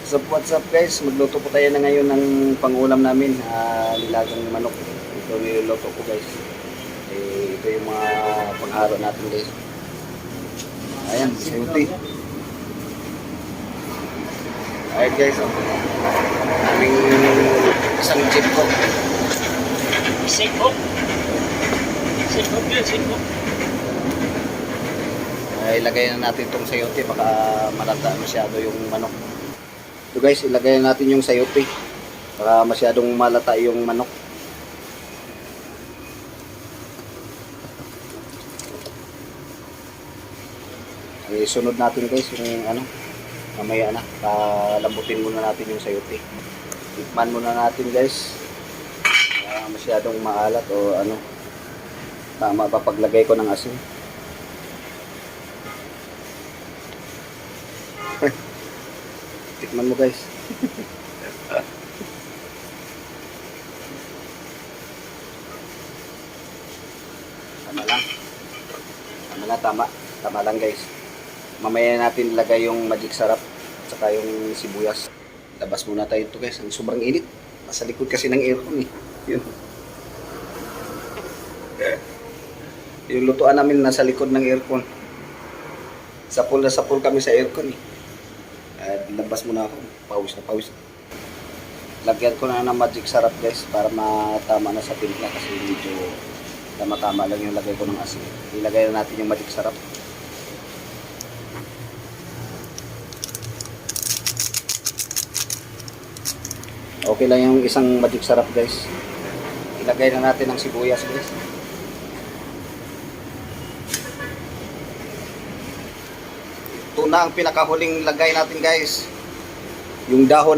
What's up guys, magluto po tayo na ngayon ng pangulam namin, nilagang manok. Ito niluluto ko guys. Ito yung mga panghalo natin guys. Ayan, sayuti. Ayan guys, aming isang jeep ko. Singkok. Singkok yun, singkok. Ilagay na natin itong sayote, baka malata masyado yung manok. Ito guys, ilagay na natin yung sayote, baka masyadong malata yung manok. Sunod natin guys yung mamaya na, palambutin muna natin yung sayote. Tikman muna natin guys, masyadong maalat o tama ba paglagay ko ng asin. Tikman mo guys. Tama lang. Tama lang guys. Mamaya natin ilagay yung magic sarap at saka yung sibuyas. Labas muna tayo ito guys. Ang sobrang init. Nasa likod kasi ng aircon eh. Yun. Yung lutuan namin nasa likod ng aircon. Sapul na sapul kami sa aircon eh. Labas muna ako. Pawis na pawis. Lagyan ko na ng magic sarap guys para matama na sa timpla kasi medyo tama-tama lang yung lagay ko ng asin. Ilagay na natin yung magic sarap. Okay lang yung isang magic sarap guys. Ilagay na natin ang sibuyas guys. Ito na ang pinakahuling lagay natin guys. Yung dahon